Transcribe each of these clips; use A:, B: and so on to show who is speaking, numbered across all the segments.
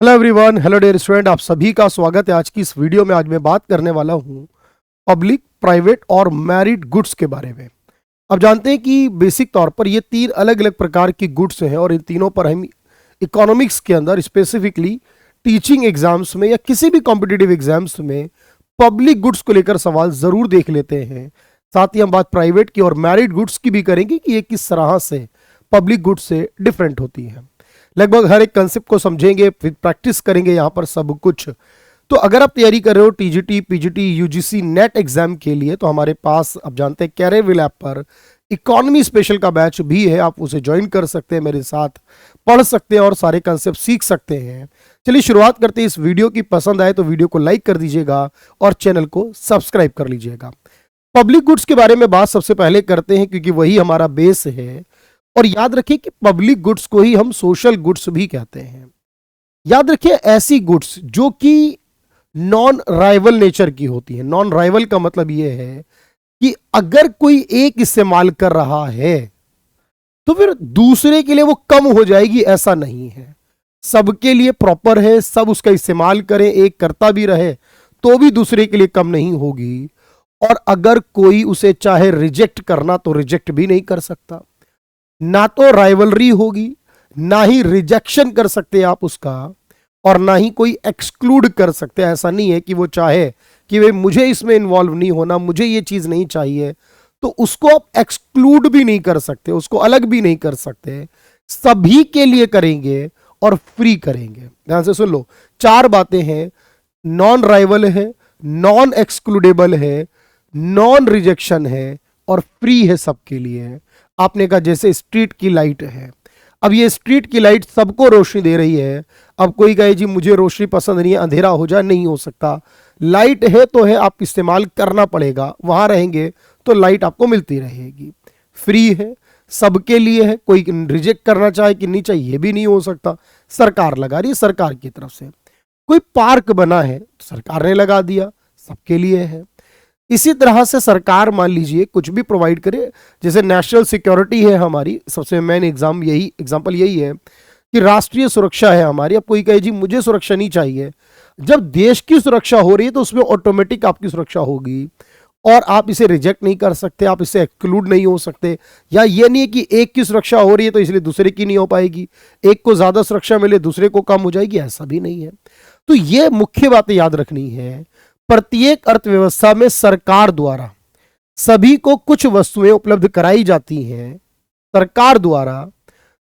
A: Hello everyone, hello dear student, आप सभी का स्वागत है। आज की इस वीडियो में आज मैं बात करने वाला हूं पब्लिक, प्राइवेट और मैरिड गुड्स के बारे में। आप जानते हैं कि बेसिक तौर पर ये तीन अलग अलग प्रकार की गुड्स हैं और इन तीनों पर हम इकोनॉमिक्स के अंदर स्पेसिफिकली टीचिंग एग्जाम्स में या किसी भी कॉम्पिटिटिव एग्जाम्स में पब्लिक गुड्स को लेकर सवाल जरूर देख लेते हैं। साथ ही हम बात प्राइवेट की और मैरिड गुड्स की भी करेंगे कि ये किस तरह से पब्लिक गुड्स से डिफरेंट होती है। लगभग हर एक कंसेप्ट को समझेंगे, फिर प्रैक्टिस करेंगे यहाँ पर सब कुछ। तो अगर आप तैयारी कर रहे हो TGT, PGT, UGC net exam के लिए, तो हमारे पास आप जानते हैं कैरियर ऐप पर इकोनॉमी स्पेशल का बैच भी है। आप उसे ज्वाइन कर सकते हैं, मेरे साथ पढ़ सकते हैं और सारे कंसेप्ट सीख सकते हैं। चलिए शुरुआत करते हैं। इस वीडियो की पसंद आए तो वीडियो को लाइक कर दीजिएगा और चैनल को सब्सक्राइब कर लीजिएगा। पब्लिक गुड्स के बारे में बात सबसे पहले करते हैं क्योंकि वही हमारा बेस है। और याद रखिए कि पब्लिक गुड्स को ही हम सोशल गुड्स भी कहते हैं। याद रखिए ऐसी गुड्स जो कि नॉन राइवल नेचर की होती है। नॉन राइवल का मतलब यह है कि अगर कोई एक इस्तेमाल कर रहा है तो फिर दूसरे के लिए वो कम हो जाएगी, ऐसा नहीं है। सबके लिए प्रॉपर है, सब उसका इस्तेमाल करें, एक करता भी रहे तो भी दूसरे के लिए कम नहीं होगी। और अगर कोई उसे चाहे रिजेक्ट करना तो रिजेक्ट भी नहीं कर सकता। ना तो राइवलरी होगी, ना ही रिजेक्शन कर सकते आप उसका, और ना ही कोई एक्सक्लूड कर सकते। ऐसा नहीं है कि वो चाहे कि भाई मुझे इसमें इन्वॉल्व नहीं होना, मुझे ये चीज नहीं चाहिए, तो उसको आप एक्सक्लूड भी नहीं कर सकते, उसको अलग भी नहीं कर सकते। सभी के लिए करेंगे और फ्री करेंगे। ध्यान से सुन लो, चार बातें हैं। नॉन राइवल है, नॉन एक्सक्लूडेबल है, नॉन रिजेक्शन है और फ्री है सबके लिए। आपने कहा जैसे स्ट्रीट की लाइट है। अब ये स्ट्रीट की लाइट सबको रोशनी दे रही है। अब कोई कहे जी मुझे रोशनी पसंद नहीं है, अंधेरा हो जाए, नहीं हो सकता। लाइट है तो है, आप इस्तेमाल करना पड़ेगा। वहां रहेंगे तो लाइट आपको मिलती रहेगी। फ्री है, सबके लिए है। कोई रिजेक्ट करना चाहे कि नहीं चाहिए भी नहीं हो सकता। सरकार लगा रही है, सरकार की तरफ से। कोई पार्क बना है, सरकार ने लगा दिया, सबके लिए है। इसी तरह से सरकार मान लीजिए कुछ भी प्रोवाइड करे, जैसे नेशनल सिक्योरिटी है हमारी, सबसे मेन एग्जाम्पल यही है कि राष्ट्रीय सुरक्षा है हमारी। अब कोई कहे जी मुझे सुरक्षा नहीं चाहिए, जब देश की सुरक्षा हो रही है तो उसमें ऑटोमेटिक आपकी सुरक्षा होगी और आप इसे रिजेक्ट नहीं कर सकते, आप इसे एक्सक्लूड नहीं हो सकते। या ये नहीं है कि एक की सुरक्षा हो रही है तो इसलिए दूसरे की नहीं हो पाएगी, एक को ज्यादा सुरक्षा मिले दूसरे को कम हो जाएगी, ऐसा भी नहीं है। तो ये मुख्य बातें याद रखनी है। प्रत्येक अर्थव्यवस्था में सरकार द्वारा सभी को कुछ वस्तुएं उपलब्ध कराई जाती हैं। सरकार द्वारा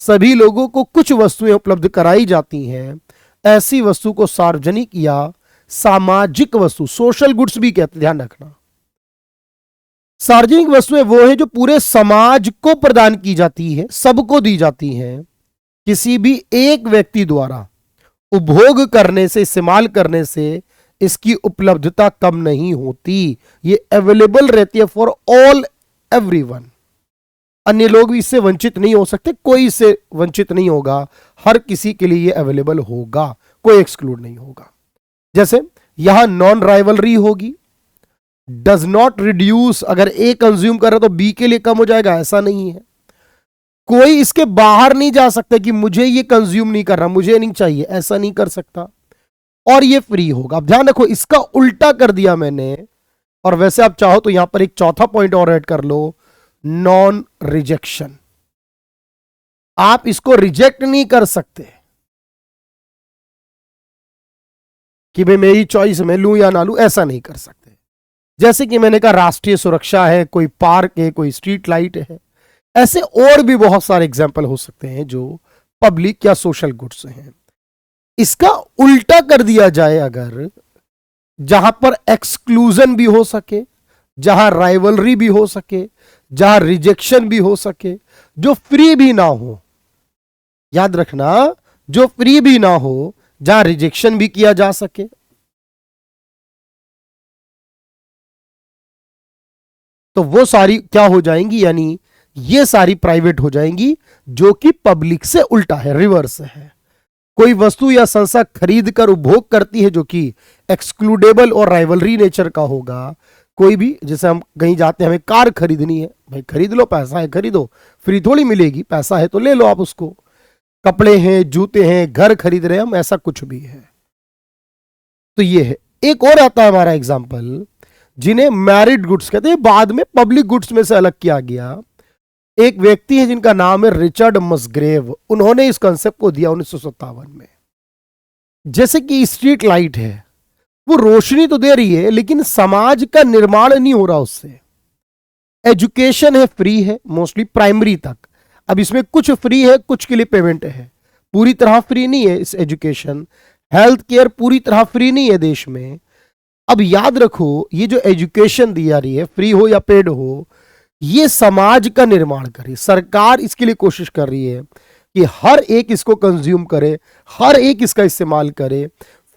A: सभी लोगों को कुछ वस्तुएं उपलब्ध कराई जाती हैं। ऐसी वस्तु को सार्वजनिक या सामाजिक वस्तु, सोशल गुड्स भी कहते, ध्यान रखना। सार्वजनिक वस्तुएं वो है जो पूरे समाज को प्रदान की जाती है, सबको दी जाती हैं। किसी भी एक व्यक्ति द्वारा उपभोग करने से, इस्तेमाल करने से इसकी उपलब्धता कम नहीं होती। ये अवेलेबल रहती है फॉर ऑल, एवरीवन। अन्य लोग भी इससे वंचित नहीं हो सकते, कोई इससे वंचित नहीं होगा, हर किसी के लिए ये अवेलेबल होगा, कोई एक्सक्लूड नहीं होगा। जैसे यहां नॉन राइवलरी होगी, डज नॉट रिड्यूस, अगर ए कंज्यूम कर रहा तो बी के लिए कम हो जाएगा, ऐसा नहीं है। कोई इसके बाहर नहीं जा सकता कि मुझे ये कंज्यूम नहीं करना, मुझे नहीं चाहिए, ऐसा नहीं कर सकता। और ये फ्री होगा। अब ध्यान रखो, इसका उल्टा कर दिया मैंने। और वैसे आप चाहो तो यहां पर एक चौथा पॉइंट और ऐड कर लो, नॉन रिजेक्शन। आप इसको रिजेक्ट नहीं कर सकते कि भाई मेरी चॉइस, मैं लूं या ना लूं, ऐसा नहीं कर सकते। जैसे कि मैंने कहा राष्ट्रीय सुरक्षा है, कोई पार्क है, कोई स्ट्रीट लाइट है। ऐसे और भी बहुत सारे एग्जाम्पल हो सकते हैं जो पब्लिक या सोशल गुड्स हैं। इसका उल्टा कर दिया जाए, अगर जहां पर एक्सक्लूजन भी हो सके, जहां राइवलरी भी हो सके, जहां रिजेक्शन भी हो सके, जो फ्री भी ना हो, याद रखना, जो फ्री भी ना हो, जहां रिजेक्शन भी किया जा सके, तो वो सारी क्या हो जाएंगी, यानी ये सारी प्राइवेट हो जाएंगी, जो कि पब्लिक से उल्टा है, रिवर्स है। कोई वस्तु या संस्था खरीद कर उपभोग करती है जो कि एक्सक्लूडेबल और राइवलरी नेचर का होगा। कोई भी, जैसे हम कहीं जाते हैं, हमें कार खरीदनी है, भाई खरीद लो, पैसा है खरीदो, फ्री थोड़ी मिलेगी, पैसा है तो ले लो आप उसको। कपड़े हैं, जूते हैं, घर खरीद रहे हैं हम, ऐसा कुछ भी है। तो ये है। एक और आता है हमारा एग्जाम्पल, जिन्हें मैरिड गुड्स कहते हैं, बाद में पब्लिक गुड्स में से अलग किया गया। एक व्यक्ति है जिनका नाम है रिचर्ड मसग्रेव, उन्होंने इस कंसेप्ट को दिया 1957 में। जैसे कि स्ट्रीट लाइट है, वो रोशनी तो दे रही है लेकिन समाज का निर्माण नहीं हो रहा उससे। एजुकेशन है, फ्री है मोस्टली प्राइमरी तक। अब इसमें कुछ फ्री है, कुछ के लिए पेमेंट है, पूरी तरह फ्री नहीं है इस एजुकेशन। हेल्थ केयर पूरी तरह फ्री नहीं है देश में। अब याद रखो, ये जो एजुकेशन दी जा रही है, फ्री हो या पेड हो, ये समाज का निर्माण करे। सरकार इसके लिए कोशिश कर रही है कि हर एक इसको कंज्यूम करे, हर एक इसका इस्तेमाल करे,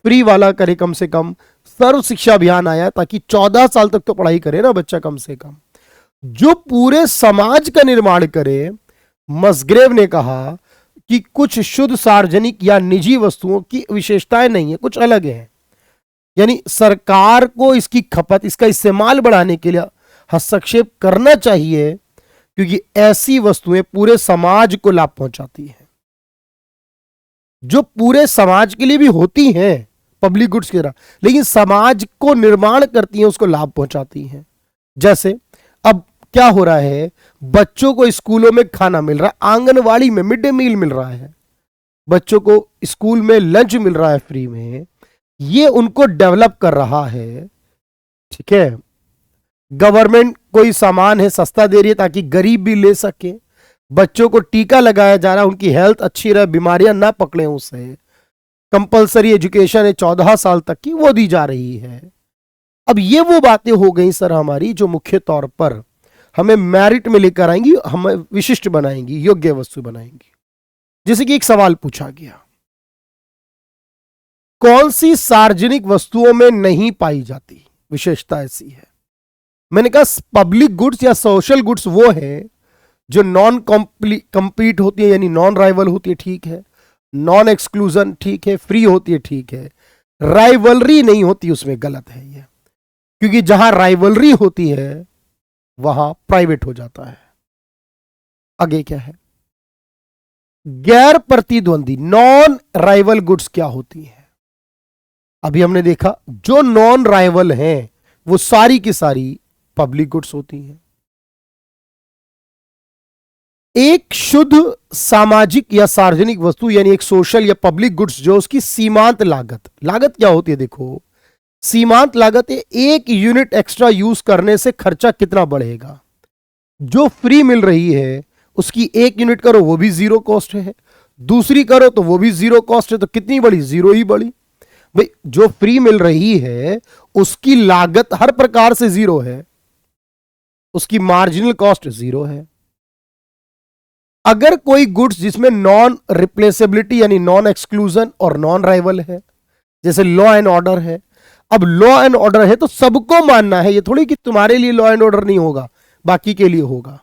A: फ्री वाला करे। कम से कम सर्व शिक्षा अभियान आया ताकि 14 साल तक तो पढ़ाई करे ना बच्चा कम से कम, जो पूरे समाज का निर्माण करे। मसग्रेव ने कहा कि कुछ शुद्ध सार्वजनिक या निजी वस्तुओं की विशेषताएं नहीं है, कुछ अलग है। यानी सरकार को इसकी खपत, इसका इस्तेमाल बढ़ाने के लिए हस्तक्षेप करना चाहिए, क्योंकि ऐसी वस्तुएं पूरे समाज को लाभ पहुंचाती हैं, जो पूरे समाज के लिए भी होती हैं पब्लिक गुड्स की तरह, लेकिन समाज को निर्माण करती हैं, उसको लाभ पहुंचाती हैं। जैसे अब क्या हो रहा है, बच्चों को स्कूलों में खाना मिल रहा है, आंगनवाड़ी में मिड डे मील मिल रहा है, बच्चों को स्कूल में लंच मिल रहा है फ्री में, ये उनको डेवलप कर रहा है। ठीक है, गवर्नमेंट कोई सामान है सस्ता दे रही है ताकि गरीब भी ले सके, बच्चों को टीका लगाया जा रहा है, उनकी हेल्थ अच्छी रहे, बीमारियां ना पकड़े उससे। कंपलसरी एजुकेशन है 14 साल तक की, वो दी जा रही है। अब ये वो बातें हो गई सर हमारी, जो मुख्य तौर पर हमें मेरिट में लेकर आएंगी, हमें विशिष्ट बनाएंगी, योग्य वस्तु बनाएंगी। जैसे कि एक सवाल पूछा गया, कौन सी सार्वजनिक वस्तुओं में नहीं पाई जाती विशेषता ऐसी है? मैंने कहा पब्लिक गुड्स या सोशल गुड्स वो है जो नॉन कंपीट होती है, यानी नॉन राइवल होती है, ठीक है, नॉन एक्सक्लूजन ठीक है, फ्री होती है ठीक है, राइवलरी नहीं होती उसमें, गलत है ये, क्योंकि जहां राइवलरी होती है वहां प्राइवेट हो जाता है। आगे क्या है, गैर प्रतिद्वंदी नॉन राइवल गुड्स क्या होती है? अभी हमने देखा जो नॉन राइवल हैं वो सारी की सारी पब्लिक गुड्स होती हैं। एक शुद्ध सामाजिक या सार्वजनिक वस्तु यानी एक सोशल या पब्लिक गुड्स जो उसकी सीमांत लागत, लागत क्या होती है देखो, सीमांत लागत है एक यूनिट एक्स्ट्रा यूज करने से खर्चा कितना बढ़ेगा। जो फ्री मिल रही है उसकी एक यूनिट करो वो भी जीरो कॉस्ट है, दूसरी करो तो वो भी जीरो कॉस्ट है, तो कितनी बड़ी, जीरो ही बड़ी। भाई जो फ्री मिल रही है उसकी लागत हर प्रकार से जीरो है, उसकी मार्जिनल कॉस्ट जीरो है। अगर कोई गुड्स जिसमें नॉन रिप्लेसेबिलिटी यानी नॉन एक्सक्लूजन और नॉन राइवल है, जैसे लॉ एंड ऑर्डर है, अब लॉ एंड ऑर्डर है तो सबको मानना है, ये थोड़ी कि तुम्हारे लिए लॉ एंड ऑर्डर नहीं होगा बाकी के लिए होगा।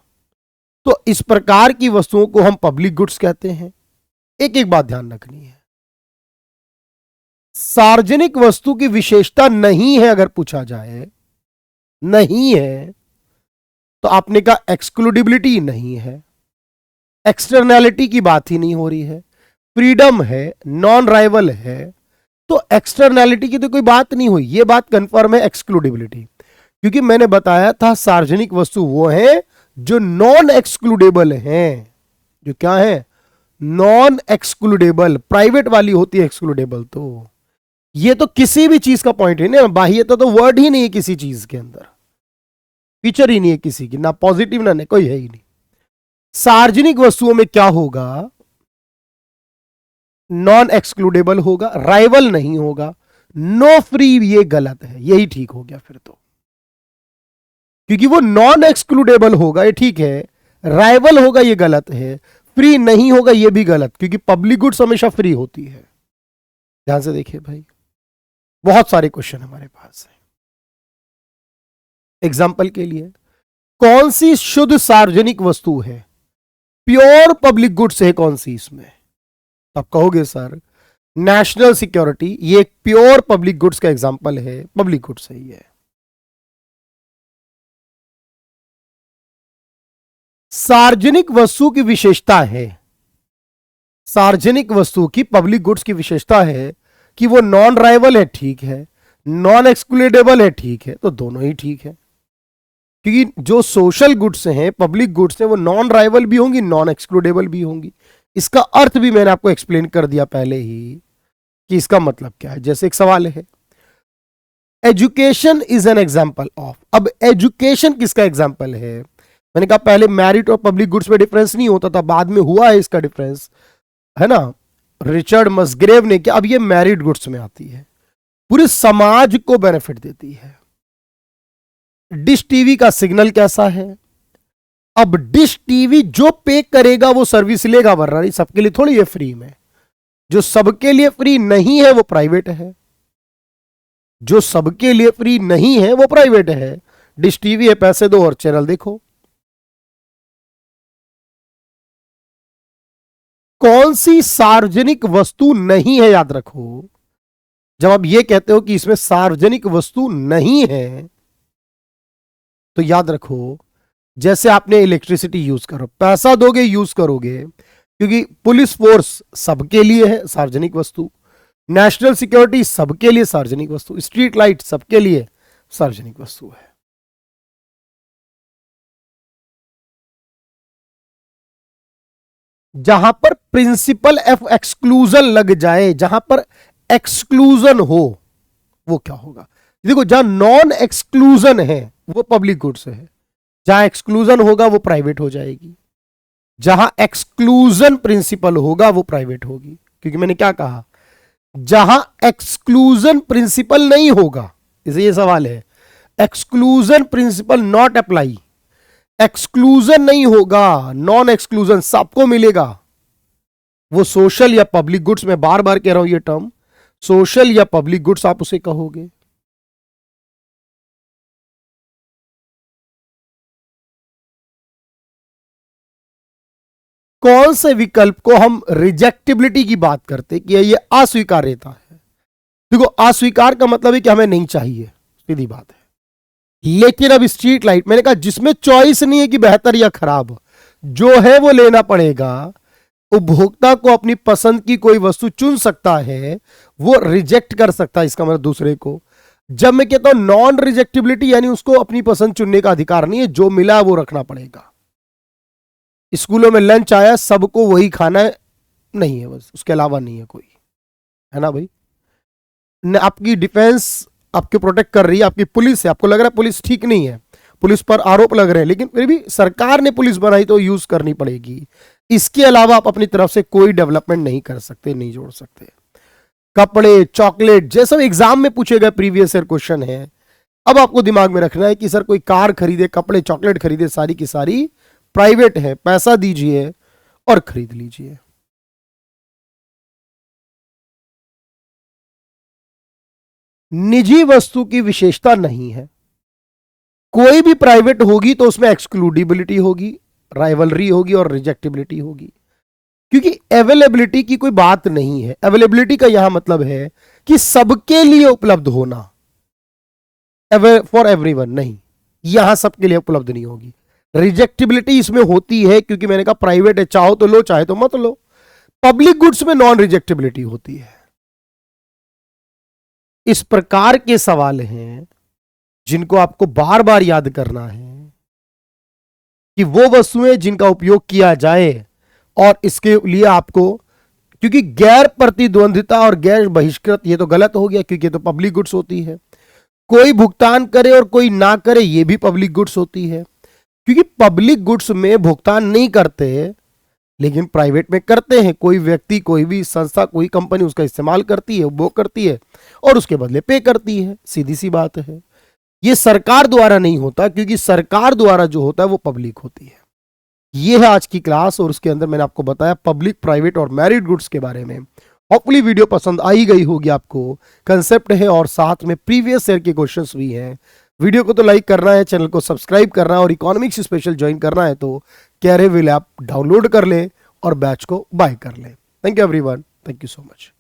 A: तो इस प्रकार की वस्तुओं को हम पब्लिक गुड्स कहते हैं। एक एक बात ध्यान रखनी है, सार्वजनिक वस्तु की विशेषता नहीं है अगर पूछा जाए, नहीं है तो आपने कहा एक्सक्लूडिबिलिटी नहीं है, एक्सटर्नैलिटी की बात ही नहीं हो रही है, फ्रीडम है, नॉन राइवल है, तो एक्सटर्नैलिटी की तो कोई बात नहीं हुई। ये बात कंफर्म है एक्सक्लूडेबिलिटी, क्योंकि मैंने बताया था सार्वजनिक वस्तु वो है जो नॉन एक्सक्लूडेबल हैं, जो क्या है, नॉन एक्सक्लूडेबल। प्राइवेट वाली होती है एक्सक्लूडेबल, तो ये तो किसी भी चीज का पॉइंट है ना, बाह्यता तो वर्ड ही नहीं है किसी चीज के अंदर, फीचर ही नहीं है किसी की, ना पॉजिटिव ना कोई है ही नहीं। सार्वजनिक वस्तुओं में क्या होगा, नॉन एक्सक्लूडेबल होगा, राइवल नहीं होगा, नो फ्री, ये गलत है, यही ठीक हो गया फिर तो, क्योंकि वो नॉन एक्सक्लूडेबल होगा ये ठीक है, राइवल होगा ये गलत है, फ्री नहीं होगा ये भी गलत, क्योंकि पब्लिक गुड्स हमेशा फ्री होती है। ध्यान से देखिए भाई, बहुत सारे क्वेश्चन हमारे पास है। एग्जाम्पल के लिए, कौन सी शुद्ध सार्वजनिक वस्तु है, प्योर पब्लिक गुड्स है कौन सी इसमें? आप कहोगे सर नेशनल सिक्योरिटी, ये एक प्योर पब्लिक गुड्स का एग्जांपल है, पब्लिक गुड्स है ये। सार्वजनिक वस्तु की विशेषता है, सार्वजनिक वस्तु की, पब्लिक गुड्स की विशेषता है कि वो नॉन राइवल है, ठीक है, नॉन एक्सक्लूडेबल है, ठीक है, तो दोनों ही ठीक है। क्योंकि जो सोशल गुड्स हैं, पब्लिक गुड्स हैं, वो नॉन राइवल भी होंगी, नॉन एक्सक्लूडेबल भी होंगी। इसका अर्थ भी मैंने आपको एक्सप्लेन कर दिया पहले ही कि इसका मतलब क्या है। जैसे एक सवाल है, education is an example of. अब एजुकेशन किसका एग्जाम्पल है? मैंने कहा पहले मैरिट और पब्लिक गुड्स में डिफरेंस नहीं होता था, बाद में हुआ है इसका डिफरेंस, है ना, रिचर्ड मसग्रेव ने किया। अब ये मैरिट गुड्स में आती है, पूरे समाज को बेनिफिट देती है। डिश टीवी का सिग्नल कैसा है? अब डिश टीवी जो पे करेगा वो सर्विस लेगा, वरना नहीं, सबके लिए थोड़ी ये फ्री में। जो सबके लिए फ्री नहीं है वो प्राइवेट है, जो सबके लिए फ्री नहीं है वो प्राइवेट है। डिश टीवी है, पैसे दो और चैनल देखो। कौन सी सार्वजनिक वस्तु नहीं है? याद रखो, जब आप ये कहते हो कि इसमें सार्वजनिक वस्तु नहीं है, तो याद रखो, जैसे आपने इलेक्ट्रिसिटी यूज करो, पैसा दोगे यूज करोगे, क्योंकि पुलिस फोर्स सबके लिए है सार्वजनिक वस्तु, नेशनल सिक्योरिटी सबके लिए सार्वजनिक वस्तु, स्ट्रीट लाइट सबके लिए सार्वजनिक वस्तु है। जहां पर प्रिंसिपल एफ एक्सक्लूजन लग जाए, जहां पर एक्सक्लूजन हो, वो क्या होगा? देखो, जहां नॉन एक्सक्लूजन है वो पब्लिक गुड्स है, जहां एक्सक्लूजन होगा वो प्राइवेट हो जाएगी, जहां एक्सक्लूजन प्रिंसिपल होगा वो प्राइवेट होगी। क्योंकि मैंने क्या कहा, जहां एक्सक्लूजन प्रिंसिपल नहीं होगा, इसे ये सवाल है, exclusion principle not apply, exclusion नहीं होगा, नॉन एक्सक्लूजन सबको मिलेगा, वो सोशल या पब्लिक गुड्स, मैं बार बार कह रहा हूं ये टर्म, सोशल या पब्लिक गुड्स आप उसे कहोगे। कौन से विकल्प को हम रिजेक्टिबिलिटी की बात करते कि ये अस्वीकार्यता है? देखो, अस्वीकार का मतलब है कि हमें नहीं चाहिए, सीधी बात है। लेकिन अब स्ट्रीट लाइट, मैंने कहा जिसमें चॉइस नहीं है कि बेहतर या खराब, जो है वो लेना पड़ेगा। उपभोक्ता को अपनी पसंद की कोई वस्तु चुन सकता है, वो रिजेक्ट कर सकता है, इसका मतलब दूसरे को। जब मैं कहता हूं नॉन रिजेक्टिबिलिटी, यानी उसको अपनी पसंद चुनने का अधिकार नहीं है, जो मिला वो रखना पड़ेगा। स्कूलों में लंच आया, सबको वही खाना है, नहीं है, बस उसके अलावा नहीं है कोई, है ना भाई। आपकी डिफेंस आपके प्रोटेक्ट कर रही है, आपकी पुलिस है, आपको लग रहा है पुलिस ठीक नहीं है, पुलिस पर आरोप लग रहे हैं, लेकिन फिर भी सरकार ने पुलिस बनाई तो यूज करनी पड़ेगी। इसके अलावा आप अपनी तरफ से कोई डेवलपमेंट नहीं कर सकते, नहीं जोड़ सकते। कपड़े, चॉकलेट, जैसे एग्जाम में पूछे गए प्रीवियस ईयर क्वेश्चन है, अब आपको दिमाग में रखना है कि सर कोई कार खरीदे, कपड़े चॉकलेट खरीदे, सारी की सारी प्राइवेट है, पैसा दीजिए और खरीद लीजिए। निजी वस्तु की विशेषता नहीं है, कोई भी प्राइवेट होगी तो उसमें एक्सक्लूडिबिलिटी होगी, राइवलरी होगी और रिजेक्टिबिलिटी होगी, क्योंकि अवेलेबिलिटी की कोई बात नहीं है। अवेलेबिलिटी का यहां मतलब है कि सबके लिए उपलब्ध होना, फॉर एवरीवन नहीं, यहां सबके लिए उपलब्ध नहीं होगी। रिजेक्टिबिलिटी इसमें होती है क्योंकि मैंने कहा प्राइवेट है, चाहो तो लो, चाहे तो मत लो। पब्लिक गुड्स में नॉन रिजेक्टिबिलिटी होती है। इस प्रकार के सवाल हैं जिनको आपको बार बार याद करना है कि वो वस्तुएं जिनका उपयोग किया जाए, और इसके लिए आपको, क्योंकि गैर प्रतिद्वंदिता और गैर बहिष्कृत ये तो गलत हो गया, क्योंकि ये तो पब्लिक गुड्स होती है। कोई भुगतान करे और कोई ना करे, ये भी पब्लिक गुड्स होती है, क्योंकि पब्लिक गुड्स में भुगतान नहीं करते लेकिन प्राइवेट में करते हैं। कोई व्यक्ति, कोई भी संस्था, कोई कंपनी उसका इस्तेमाल करती है, उपभोग करती है और उसके बदले पे करती है, सीधी सी बात है। ये सरकार द्वारा नहीं होता, क्योंकि सरकार द्वारा जो होता है वो पब्लिक होती है। ये है आज की क्लास, और उसके अंदर मैंने आपको बताया पब्लिक, प्राइवेट और मैरिड गुड्स के बारे में। होपफुली वीडियो पसंद आई गई होगी आपको। कंसेप्ट है और साथ में प्रीवियस ईयर के क्वेश्चंस भी हैं। वीडियो को तो लाइक करना है, चैनल को सब्सक्राइब करना है, और इकोनॉमिक्स स्पेशल ज्वाइन करना है तो कैरियर व्हील ऐप डाउनलोड कर ले और बैच को बाय कर ले। Thank you everyone, thank you so much.